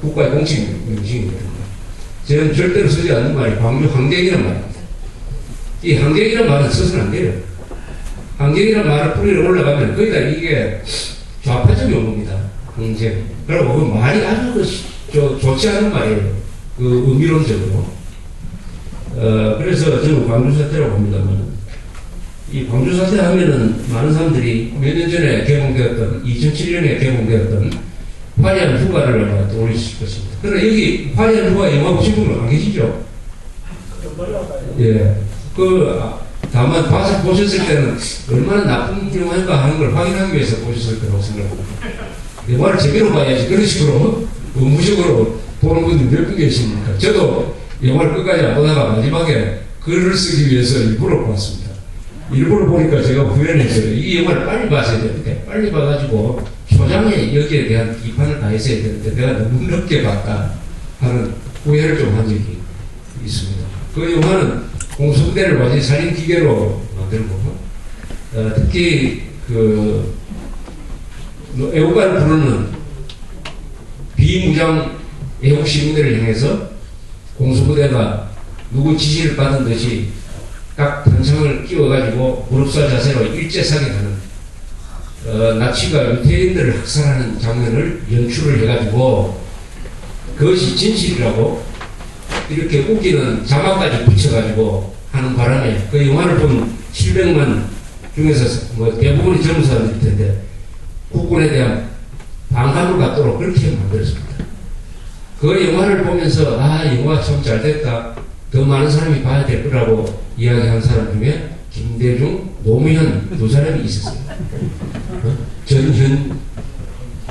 국가의 공식 명칭이거든요. 저는 절대로 쓰지 않는 말이 광주 항쟁이란 말입니다. 이 항쟁이란 말은 써서는 안 돼요. 항쟁이란 말을 뿌리로 올라가면 거기다 이게 좌파적 용어입니다. 항쟁. 그리고 그 말이 아주 좋지 않은 말이에요. 그 의미론적으로. 그래서 저는 광주 사태라고 합니다만, 이 광주 사태 하면은 많은 사람들이 몇 년 전에 개봉되었던, 2007년에 개봉되었던 화려한 휴가를 떠올리실 것입니다. 그러나 여기 화려한 휴가 영화 보신 분은 안 계시죠? 예. 다만 봐서 보셨을 때는 얼마나 나쁜 영화인가 하는 걸 확인하기 위해서 보셨을 거라고 생각합니다. 영화를 제대로 봐야지. 그런 식으로 무식으로 보는 분들이 몇 분 계십니까? 저도 영화를 끝까지 안 보다가 마지막에 글을 쓰기 위해서 일부러 봤습니다. 일부러 보니까 제가 후회했어요. 이 영화를 빨리 봤어야 되는데, 빨리 봐가지고 초장에 여기에 대한 비판을 가했어야 되는데 내가 너무 늦게 봤다 하는 후회를 좀 한 적이 있습니다. 그 영화는 공수부대를 완전히 살인 기계로 만들고, 특히 애국가를 부르는 비무장 애국 시민들을 향해서 공수부대가 누구 지시를 받은 듯이 딱 단창을 끼워가지고 무릎사 자세로 일제 사격하는, 나치가 유태인들을 학살하는 장면을 연출을 해가지고 그것이 진실이라고 이렇게 웃기는 자막까지 붙여가지고 하는 바람에 그 영화를 본 700만 중에서 뭐 대부분이 젊은 사람들일 텐데 국군에 대한 반감을 갖도록 그렇게 만들었습니다. 그 영화를 보면서 영화가 참 잘됐다, 더 많은 사람이 봐야 될 거라고 이야기한 사람 중에 김대중, 노무현 두 사람이 있었어요. 전현.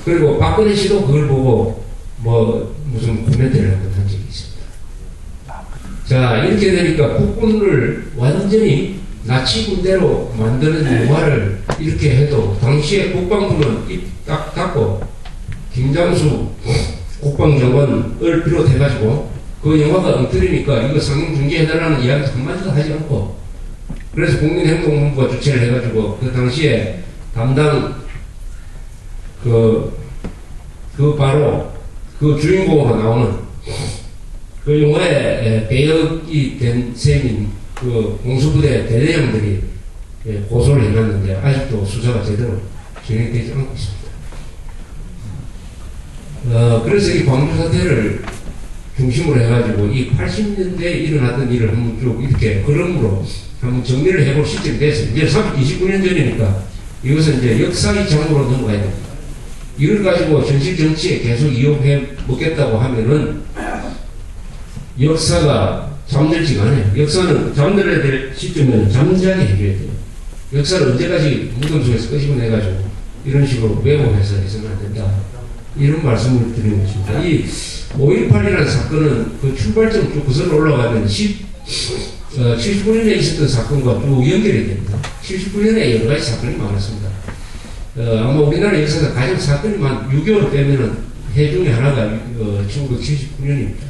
그리고 박근혜 씨도 그걸 보고 무슨 코멘트를 한번 한 적이 있습니다. 자, 이렇게 되니까 국군을 완전히 나치 군대로 만드는 영화를 이렇게 해도 당시에 국방부는 입 딱 닫고 김장수 국방장관을 비롯해가지고 그 영화가 엉터리니까 이거 상영 중지해달라는 이야기 한마디도 하지 않고, 그래서 국민행동본부가 주최를 해가지고 그 당시에 담당 바로 그 주인공으로 나오는 그 영화에 배역이 된 셈인 그 공수부대 대대장들이 고소를 해놨는데 아직도 수사가 제대로 진행되지 않고 있습니다. 그래서 이 광주 사태를 중심으로 해가지고 이 80년대에 일어났던 일을 한번 쭉 이렇게 그림으로 한번 정리를 해볼 시점이 됐어요. 이제 29년 전이니까 이것은 이제 역사의 장으로 넘어가야 됩니다. 이걸 가지고 현실 정치에 계속 이용해 먹겠다고 하면은 역사가 잠들지가 않아요. 역사는 잠들어야 될 시점에는 잠잠히 해줘야 돼요. 역사를 언제까지 무덤 속에서 끄집어내가지고 이런 식으로 왜곡해서 해서는 안 된다, 이런 말씀을 드리는 것입니다. 이 5.18이라는 사건은 그 출발점 쭉 거슬러 올라가면 79년에 있었던 사건과 쭉 연결이 됩니다. 79년에 여러 가지 사건이 많았습니다. 아마 우리나라 역사에서 가장 사건이 6.25를 빼면은 해 중에 하나가 1979년입니다.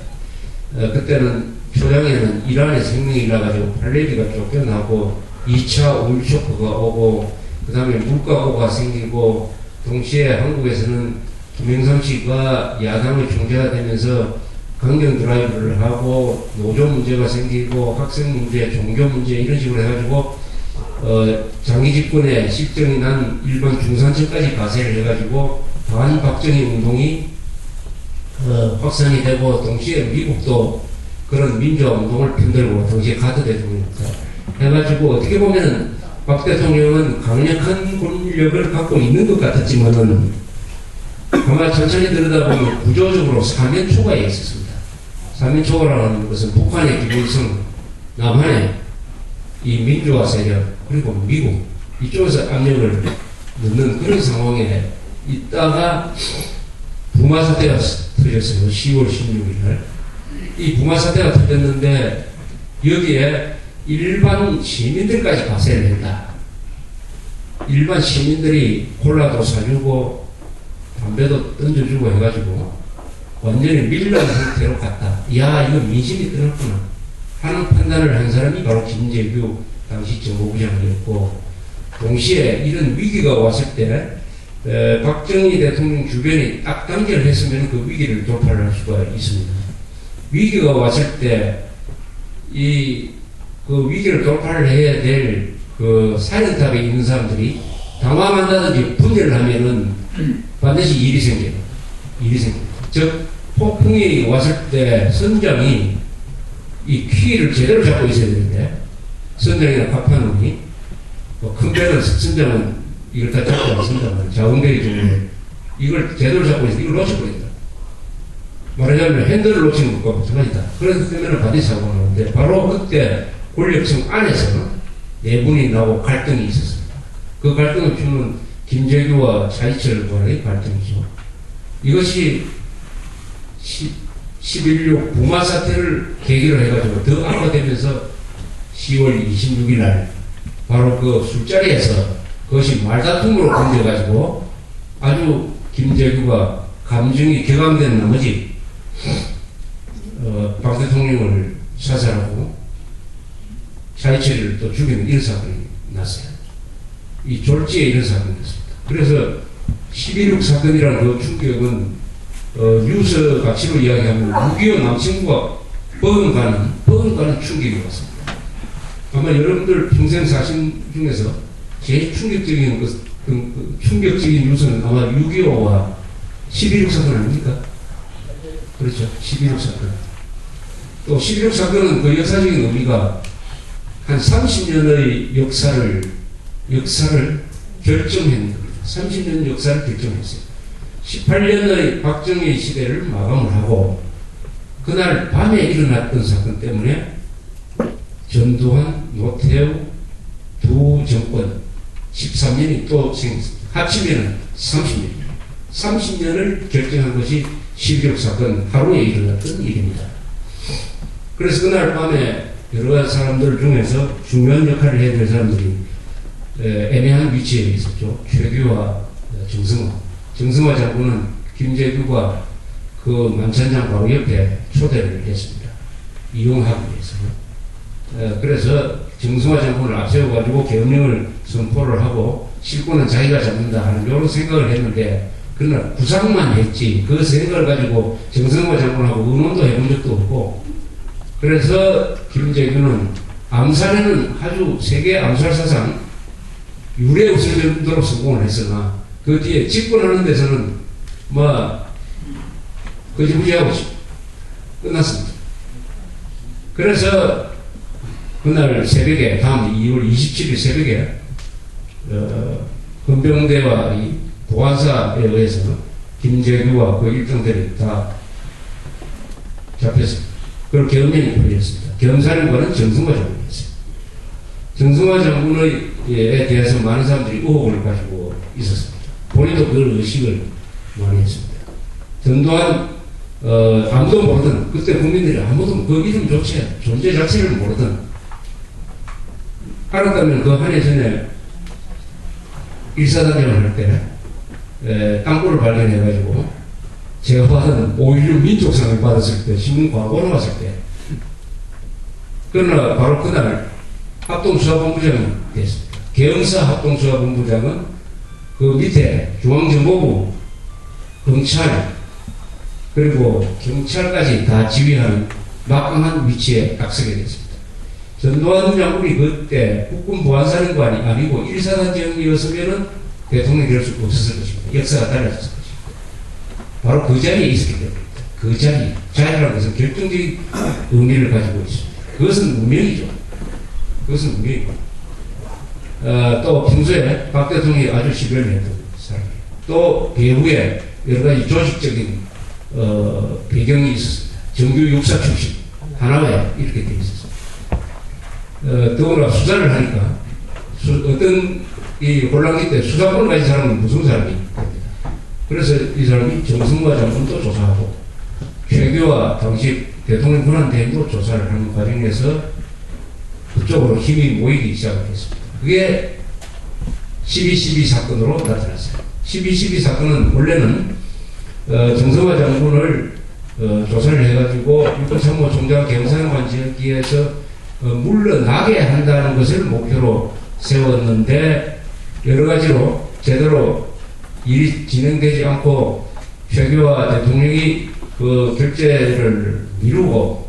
그때는 초장에는 이란에서 혁명이 일어나가지고 팔레비가 쫓겨나고 2차 오일 쇼크가 오고 그 다음에 물가고가 생기고, 동시에 한국에서는 김영삼 씨가 야당의 총재가 되면서 강경 드라이브를 하고 노조 문제가 생기고 학생 문제, 종교 문제 이런 식으로 해가지고 장기 집권에 실정이 난 일반 중산층까지 가세를 해가지고 반박정희 운동이 확산이 되고, 동시에 미국도 그런 민주화 운동을 편들고, 당시에 카터 대통령입니다. 해가지고 어떻게 보면은 박 대통령은 강력한 권력을 갖고 있는 것 같았지만은 아마 천천히 들여다보면 구조적으로 사면초가에 있었습니다. 사면초가라는 것은 북한의 기본성, 남한의 이 민주화 세력, 그리고 미국 이쪽에서 압력을 넣는 그런 상황에 있다가 부마 사태가 터졌어요. 10월 16일 날. 이 부마 사태가 터졌는데 여기에 일반 시민들까지 가세를 했다. 일반 시민들이 콜라도 사주고 담배도 던져주고 해가지고 완전히 밀려난 상태로 갔다. 이야, 이거 민심이 들었구나 하는 판단을 한 사람이 바로 김재규 당시 정보부장이었고, 동시에 이런 위기가 왔을 때 박정희 대통령 주변이 딱 단결했으면 그 위기를 돌파를 할 수가 있습니다. 위기가 왔을 때 그 위기를 돌파를 해야 될 그 사령탑에 있는 사람들이 당황한다든지 분열을 하면은 반드시 일이 생겨요. 일이 생겨요. 즉, 폭풍이 왔을 때 선장이 이 키를 제대로 잡고 있어야 되는데, 선장이나 파판원이, 큰 배는 선장은 이걸 다 잡고 있습니다만, 작은 배의 경우에 이걸 제대로 잡고 있어서 이걸 놓쳐버린다. 말하자면 핸들을 놓치는 것과 마찬가지다. 그렇기 때문에 반드시 사고가 나는데, 바로 그때 권력층 안에서 내분이 나고 갈등이 있었습니다. 그 갈등을 주는 김재규와 차이철 간의 갈등이죠. 이것이 11.6 부마 사태를 계기로 해가지고 더 악화되면서 10월 26일 날 바로 그 술자리에서 그것이 말다툼으로 번져가지고 아주 김재규가 감정이 격앙된 나머지 박 대통령을 사살하고 차이철을 또 죽이는 이런 사건이 났어요. 이 졸지에 이런 사건이 났습니다. 그래서 11.6 사건이라는 그 충격은 뉴스 가치로 이야기하면 6.25 남친구가 버금가는 충격이 왔습니다. 아마 여러분들 평생 사신 중에서 제일 충격적인 충격적인 뉴스는 아마 6.25와 11.6 사건 아닙니까? 그렇죠. 11.6 사건. 또 11.6 사건은 그 역사적인 의미가 한 30년의 역사를 결정했는 겁니다. 30년 역사를 결정했어요. 18년의 박정희 시대를 마감을 하고 그날 밤에 일어났던 사건 때문에 전두환, 노태우 두 정권 13년이 또 생겼습니다. 합치면 30년. 30년을 결정한 것이 11.6 사건 하루에 일어났던 일입니다. 그래서 그날 밤에 여러 가지 사람들 중에서 중요한 역할을 해야 될 사람들이 애매한 위치에 있었죠. 최규와 정승화 장군은 김재규가 그 만찬장 바로 옆에 초대를 했습니다. 이용하기 위해서. 그래서 정승화 장군을 앞세워가지고 계엄령을 선포를 하고 실권은 자기가 잡는다 하는 이런 생각을 했는데 그러나 구상만 했지 그 생각을 가지고 정승화 장군하고 의논도 해본 적도 없고 그래서 김재규는 암살에는 아주 세계 암살 사상 유례 없을 정도로 성공을 했으나 그 뒤에 집권하는 데서는 거지부지하고 끝났습니다. 그래서 그날 새벽에 다음 2월 27일 새벽에 헌병대와 이 보안사에 의해서 김재규와 그 일정들이 다 잡혔습니다. 그걸 계엄령이 벌였습니다. 계엄사령관은 정승화 장군이었어요. 정승화 장군에 대해서 많은 사람들이 의혹을 가지고 있었습니다. 본인도 그걸 의식을 많이 했습니다. 전두환 아무도 모르던 그때 국민들이 아무도 그 이름조차 존재 자체를 모르던 알았다면 그 한 해 전에 일사단장을 할 때 땅굴을 발견해가지고 제가 받은 5.16 민족상을 받았을 때 신문 광고 나왔을 때 그러나 바로 그날 합동수사본부장이 됐습니다. 계엄사 합동수사본부장은 그 밑에 중앙정보부 검찰 그리고 경찰까지 다 지휘하는 막강한 위치에 딱 서게 됐습니다. 전두환 장군이 그때 국군 보안사령관이 아니고 일사단장이었으면 대통령이 될 수 없었을 것입니다. 역사가 달라졌을 것입니다. 바로 그 자리에 있었기 때문입니다. 그 자리라는 것은 결정적인 의미를 가지고 있습니다. 그것은 운명이죠. 그것은 운명이고 또 평소에 박 대통령이 아주 신뢰했던 사람이에요. 또 배후에 여러 가지 조직적인 배경이 있었습니다. 정규 육사 출신 하나에 이렇게 되어 있었습니다. 더구나 수사를 하니까 어떤 이 혼란기 때 수사권을 가진 사람은 무슨 사람이 됩니다. 그래서 이 사람이 정승화 장군도 조사하고 최규와 당시 대통령 권한대행도 조사를 하는 과정에서 그쪽으로 힘이 모이기 시작했습니다. 그게 12.12 사건으로 나타났어요. 12.12 사건은 원래는 정승화 장군을 조사를 해가지고 육군참모총장 경사령관 지역기에서 물러나게 한다는 것을 목표로 세웠는데 여러 가지로 제대로 일이 진행되지 않고 최규하 대통령이 그 결재를 미루고